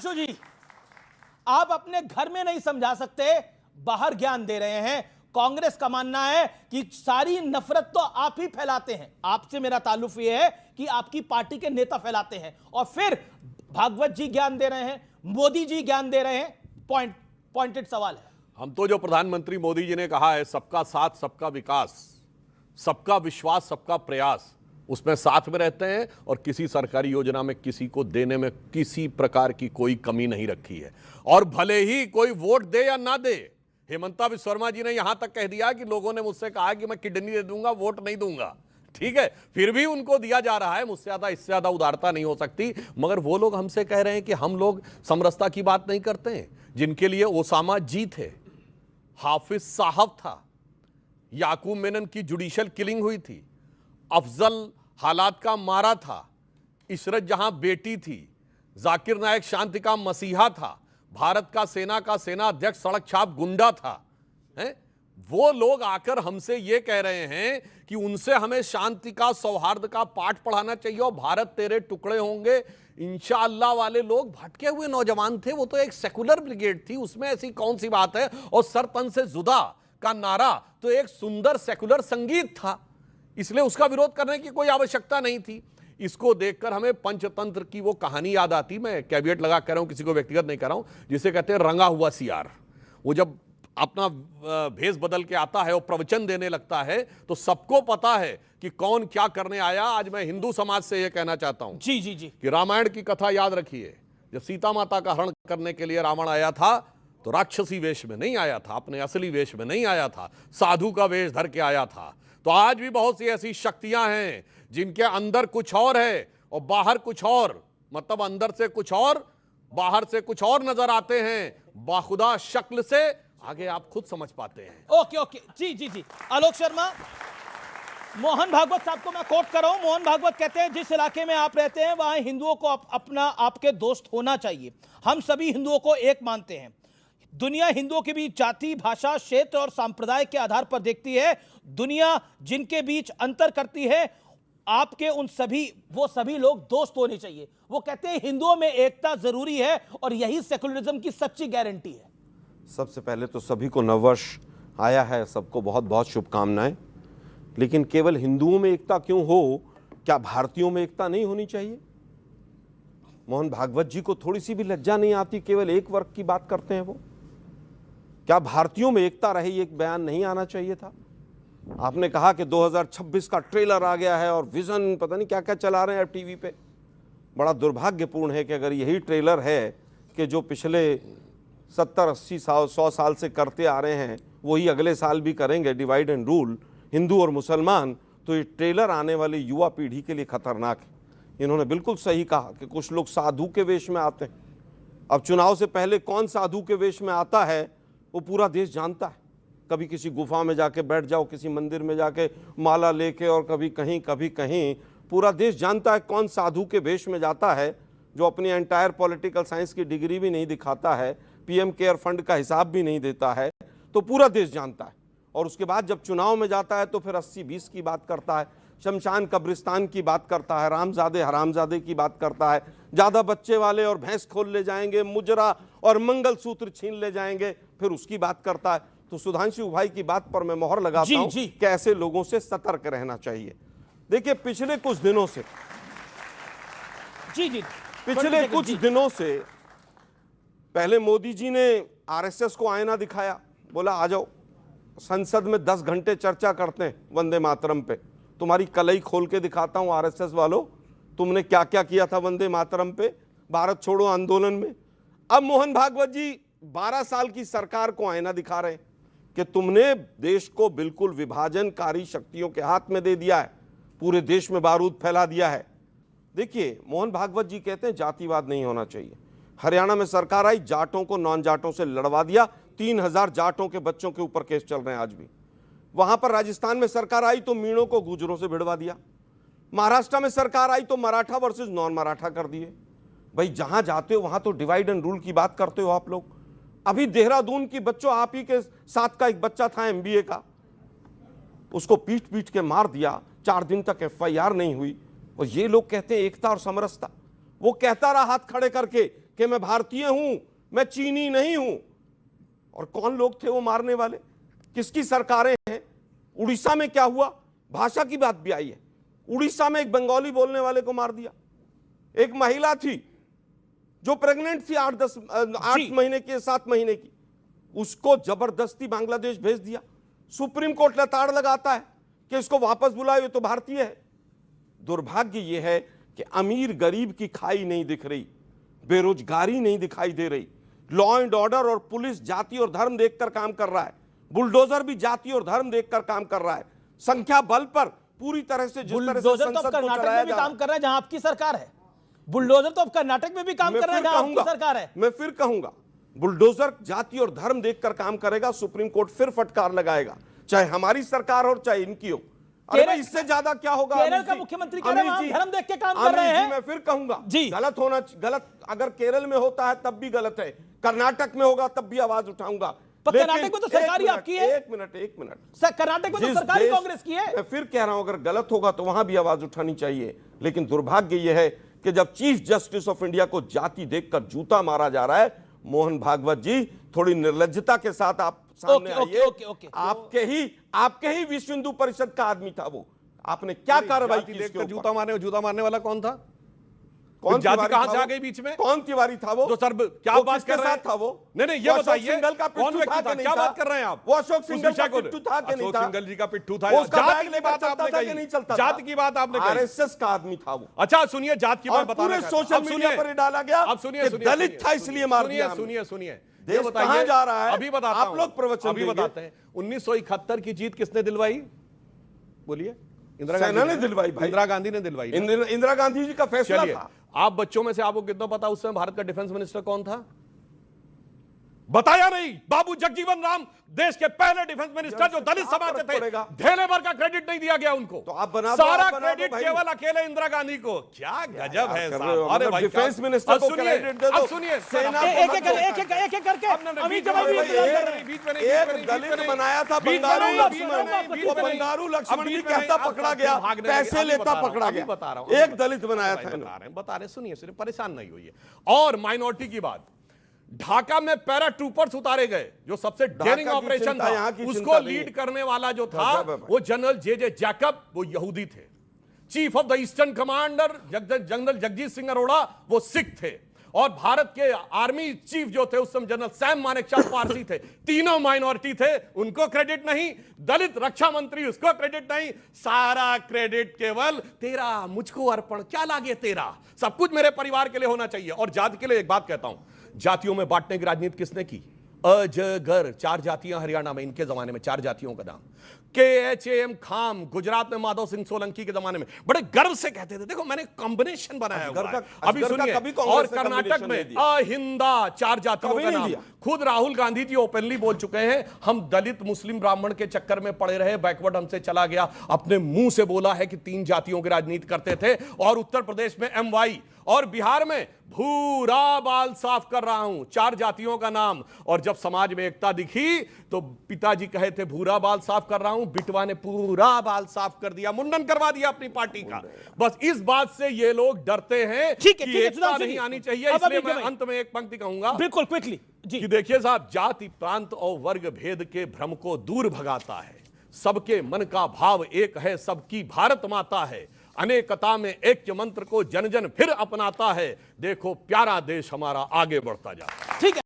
सुधांशु जी, आप अपने घर में नहीं समझा सकते, बाहर ज्ञान दे रहे हैं। कांग्रेस का मानना है कि सारी नफरत तो आप ही फैलाते हैं। आपसे मेरा ताल्लुक यह है कि आपकी पार्टी के नेता फैलाते हैं, और फिर भागवत जी ज्ञान दे रहे हैं, मोदी जी ज्ञान दे रहे हैं। पॉइंटेड सवाल है। हम तो जो प्रधानमंत्री मोदी जी ने कहा है, सबका साथ सबका विकास, सबका विश्वास सबका प्रयास, उसमें साथ में रहते हैं और किसी सरकारी योजना में किसी को देने में किसी प्रकार की कोई कमी नहीं रखी है। और भले ही कोई वोट दे या ना दे, हेमंता विश्व शर्मा जी ने यहां तक कह दिया कि लोगों ने मुझसे कहा कि मैं किडनी दे दूंगा, वोट नहीं दूंगा। ठीक है, फिर भी उनको दिया जा रहा है। मुझसे ज्यादा, इससे ज्यादा उदारता नहीं हो सकती। मगर वो लोग हमसे कह रहे हैं कि हम लोग समरसता की बात नहीं करते हैं, जिनके लिए ओसामा जी थे, हाफिज साहब था, याकूब मेनन की जुडिशियल किलिंग हुई थी, अफजल हालात का मारा था, इशरत जहां बेटी थी, जाकिर नायक शांति का मसीहा था, भारत का सेना अध्यक्ष सड़क छाप गुंडा था, हैं? वो लोग आकर हमसे ये कह रहे हैं कि उनसे हमें शांति का, सौहार्द का पाठ पढ़ाना चाहिए और भारत तेरे टुकड़े होंगे। इंशाअल्लाह वाले लोग भटके हुए नौजवान थे, वो तो एक सेकुलर ब्रिगेड थी, उसमें ऐसी कौन सी बात है। और सरतन से जुदा का नारा तो एक सुंदर सेकुलर संगीत था, इसलिए उसका विरोध करने की कोई आवश्यकता नहीं थी। इसको देखकर हमें पंचतंत्र की वो कहानी याद आती, मैं कैविएट लगा कह रहा हूं, किसी को व्यक्तिगत नहीं कर रहा हूं, जिसे कहते हैं रंगा हुआ सियार। वो जब अपना भेष बदल के आता है और प्रवचन देने लगता है तो सबको पता है कि कौन क्या करने आया। आज मैं हिंदू समाज से यह कहना चाहता हूं जी जी जी कि रामायण की कथा याद रखिए। जब सीता माता का हरण करने के लिए रावण आया था तो राक्षसी वेश में नहीं आया था, अपने असली वेश में नहीं आया था, साधु का वेश धर के आया था। तो आज भी बहुत सी ऐसी शक्तियां हैं जिनके अंदर कुछ और है और बाहर कुछ और, मतलब अंदर से कुछ और, बाहर से कुछ और नजर आते हैं। बाखुदा शक्ल से आगे आप खुद समझ पाते हैं। ओके ओके, जी जी जी। आलोक शर्मा, मोहन भागवत साहब को मैं कोट कर रहा हूं। मोहन भागवत कहते हैं, जिस इलाके में आप रहते हैं वहां हिंदुओं को अपना आपके दोस्त होना चाहिए। हम सभी हिंदुओं को एक मानते हैं। दुनिया हिंदुओं के बीच जाति, भाषा, क्षेत्र और संप्रदाय के आधार पर देखती है। दुनिया जिनके बीच अंतर करती है, आपके उन सभी लोग दोस्त होने चाहिए। वो कहते हैं हिंदुओं में एकता जरूरी है और यही सेकुलरिज्म की सच्ची गारंटी है। सबसे पहले तो सभी को नववर्ष आया है, सबको बहुत बहुत शुभकामनाएं। लेकिन केवल हिंदुओं में एकता क्यों हो, क्या भारतीयों में एकता नहीं होनी चाहिए? मोहन भागवत जी को थोड़ी सी भी लज्जा नहीं आती, केवल एक वर्ग की बात करते हैं वो। क्या भारतीयों में एकता रहे, ये एक बयान नहीं आना चाहिए था? आपने कहा कि 2026 का ट्रेलर आ गया है और विजन पता नहीं क्या क्या चला रहे हैं अब टीवी पे। बड़ा दुर्भाग्यपूर्ण है कि अगर यही ट्रेलर है कि जो पिछले 70, 80, 100 साल से करते आ रहे हैं वही अगले साल भी करेंगे, डिवाइड एंड रूल, हिंदू और मुसलमान, तो ये ट्रेलर आने वाली युवा पीढ़ी के लिए खतरनाक है। इन्होंने बिल्कुल सही कहा कि कुछ लोग साधु के वेश में आते हैं। अब चुनाव से पहले कौन साधु के वेश में आता है वो पूरा देश जानता है। कभी किसी गुफा में जाके बैठ जाओ, किसी मंदिर में जाके माला लेके, और कभी कहीं पूरा देश जानता है कौन साधु के वेश में जाता है, जो अपनी एंटायर पॉलिटिकल साइंस की डिग्री भी नहीं दिखाता है, पीएम केयर फंड का हिसाब भी नहीं देता है, तो पूरा देश जानता है। और उसके बाद जब चुनाव में जाता है तो फिर 80-20 की बात करता है, शमशान कब्रिस्तान की बात करता है, रामजादे हरामजादे की बात करता है, ज़्यादा बच्चे वाले और भैंस खोल ले जाएंगे, मुजरा और मंगलसूत्र छीन ले जाएंगे, फिर उसकी बात करता है। तो सुधांशु भाई की बात पर मैं मोहर लगाता हूं कि ऐसे लोगों से सतर्क रहना चाहिए। देखिए पिछले कुछ दिनों से पहले मोदी जी ने आरएसएस को आईना दिखाया, बोला आ जाओ संसद में 10 घंटे चर्चा करते हैं वंदे मातरम पे। तुम्हारी कलई खोल के दिखाता हूं आरएसएस वालों, तुमने क्या क्या किया था वंदे मातरम पे, भारत छोड़ो आंदोलन में। अब मोहन भागवत जी 12 साल की सरकार को आईना दिखा रहे हैं कि तुमने देश को बिल्कुल विभाजनकारी शक्तियों के हाथ में दे दिया है, पूरे देश में बारूद फैला दिया है। देखिए मोहन भागवत जी कहते हैं जातिवाद नहीं होना चाहिए। हरियाणा में सरकार आई, जाटों को नॉन जाटों से लड़वा दिया, 3000 जाटों के बच्चों के ऊपर केस चल रहे हैं आज भी। वहां पर राजस्थान में सरकार आई तो मीणों को गुजरों से भिड़वा दिया। महाराष्ट्र में सरकार आई तो मराठा वर्सेस नॉन मराठा कर दिए। भाई जहां जाते हो वहां तो डिवाइड एंड रूल की बात करते हो आप लोग। अभी देहरादून की बच्चों, आप ही के साथ का एक बच्चा था एमबीए का, उसको पीट पीट के मार दिया, 4 दिन तक एफआईआर नहीं हुई। और ये लोग कहते हैं एकता और समरसता। वो कहता रहा हाथ खड़े करके कि मैं भारतीय हूं, मैं चीनी नहीं हूं। और कौन लोग थे वो मारने वाले, किसकी सरकारें हैं? उड़ीसा में क्या हुआ, भाषा की बात भी आई है। उड़ीसा में एक बंगाली बोलने वाले को मार दिया। एक महिला थी जो प्रेग्नेंट थी 8 महीने की, 7 महीने की, उसको जबरदस्ती बांग्लादेश भेज दिया। सुप्रीम कोर्ट लताड़ लगाता है कि इसको वापस बुलाओ, ये तो भारतीय है। दुर्भाग्य यह है कि अमीर गरीब की खाई नहीं दिख रही, बेरोजगारी नहीं दिखाई दे रही, लॉ एंड ऑर्डर और पुलिस जाति और धर्म देखकर काम कर रहा है, बुलडोजर भी जाति और धर्म देखकर काम कर रहा है। संख्या बल पर पूरी तरह से, जिस तरह से बुलडोजर तो अब संसद को कर्नाटक चलाया में भी जा रहा काम कर रहा है जहां आपकी सरकार है। बुलडोजर तो अब कर्नाटक में भी काम कर रहा है जहां आपकी सरकार है। मैं फिर कहूंगा, बुलडोजर जाति और धर्म देखकर काम करेगा, सुप्रीम कोर्ट फिर फटकार लगाएगा, चाहे हमारी सरकार हो चाहे इनकी हो। अरे भाई, इससे ज्यादा क्या होगा? केरल का मुख्यमंत्री कह रहे हैं हम धर्म देख के काम कर रहे हैं। मैं फिर कहूंगा जी, गलत अगर केरल में होता है तब भी गलत है, कर्नाटक में होगा तब भी आवाज उठाऊंगा। कर्नाटक में तो सरकार ही आपकी है। एक मिनट सर, कर्नाटक में तो सरकार ही कांग्रेस की है। मैं फिर कह रहा हूं, अगर गलत होगा तो वहां भी आवाज उठानी चाहिए। लेकिन दुर्भाग्य यह है कि जब चीफ जस्टिस ऑफ इंडिया को जाति देखकर जूता मारा जा रहा है, मोहन भागवत जी थोड़ी निर्लज्जता के साथ आप सामने आइए। आपके ही विश्व हिंदू परिषद का आदमी था वो, आपने क्या कार्रवाई की? देखकर जूता मारने वाला कौन था? कौन जाति कहां से आ गई बीच में? कौन तिवारी था वो? तो सर क्या बात कर रहे हैं? था वो? नहीं, ये बताइए कौन व्यक्ति था? क्या बात कर रहे हैं आप? वो अशोक सिंघल का पिट्ठू था कि नहीं था? अशोक सिंघल जी का पिट्ठू था। जाति की बात आपने कही, जाति की बात आपने कही, आरएसएस का आदमी था वो। अच्छा सुनिए, जाति की बात बताने पूरे सोशल मीडिया पर डाला गया। अब सुनिए, दलित था इसलिए मार दिया। सुनिए, देश कहां जा रहा है? अभी बताता हूं, आप लोग प्रवचन अभी बताते हैं। 1971 की जीत किसने दिलवाई? बोलिए। सेना ने दिलवाई भाई, इंदिरा गांधी ने दिलवाई। इंदिरा गांधी जी का फैसला था। आप बच्चों में से आपको कितना पता उस समय भारत का डिफेंस मिनिस्टर कौन था? बताया नहीं। बाबू जगजीवन राम देश के पहले डिफेंस मिनिस्टर जो दलित समाज से थे। ढेले भर का क्रेडिट नहीं दिया गया उनको, तो आप बना सारा क्रेडिट केवल अकेले इंदिरा गांधी को। क्या गजब है साहब। अरे भाई, डिफेंस मिनिस्टर को क्रेडिट दे दो। सुनिए, सेना एक एक करके एक दलित बनाया था बंगारू लक्ष्मण, वो बंगारू लक्ष्मण भी कहता पकड़ा गया, पैसे लेता पकड़ा गया। एक दलित बनाया था। बता रहे, सुनिए, परेशान नहीं होइए। और माइनॉरिटी की बात, ढाका में पैरा ट्रूपर्स उतारे गए, जो सबसे डेयरिंग ऑपरेशन था, उसको लीड करने वाला जो था वो जनरल जे जैकब, वो यहूदी थे। Chief of the eastern commander general Jagjit Singh Arora, वो सिख थे। और भारत के आर्मी चीफ जो थे उस समय जनरल सैम मानेकशॉ पारसी थे। तीनों माइनॉरिटी थे, उनको क्रेडिट नहीं। दलित रक्षा मंत्री, उसको क्रेडिट नहीं। सारा क्रेडिट केवल तेरा, मुझको अर्पण, क्या लागे तेरा, सब कुछ मेरे परिवार के लिए होना चाहिए। और जाति के लिए एक बात कहता हूं, जातियों में बांटने की राजनीति किसने की? अजगर, 4 जातियां हरियाणा में, इनके जमाने में 4 जातियों का नाम। KHAM खाम गुजरात में माधव सिंह सोलंकी के जमाने में बड़े गर्व से कहते थे, देखो मैंने कॉम्बिनेशन बनाया हुआ है। अभी सुनिए, और कर्नाटक में अहिंदा, 4 जातियों का नाम। खुद राहुल गांधी जी ओपनली बोल चुके हैं, हम दलित मुस्लिम ब्राह्मण के चक्कर में पड़े रहे, बैकवर्ड हमसे चला गया। अपने मुंह से बोला है कि 3 जातियों की राजनीति करते थे। और उत्तर प्रदेश में MY और बिहार में भूरा बाल साफ कर रहा हूं, 4 जातियों का नाम। और जब समाज में एकता दिखी तो पिताजी कहे थे भूरा बाल साफ कर रहा हूं, बिटवा ने पूरा बाल साफ कर दिया, मुंडन करवा दिया अपनी पार्टी का। बस इस बात से ये लोग डरते हैं कि एकता नहीं आनी चाहिए। इसलिए मैं अंत में एक पंक्ति कहूंगा, बिल्कुल क्विकली जी, कि देखिए साहब, जाति प्रांत और वर्ग भेद के भ्रम को दूर भगाता है। सबके मन का भाव एक है, सबकी भारत माता है। अनेकता में ऐक्य मंत्र को जन जन फिर अपनाता है। देखो प्यारा देश हमारा आगे बढ़ता जाता है। ठीक है।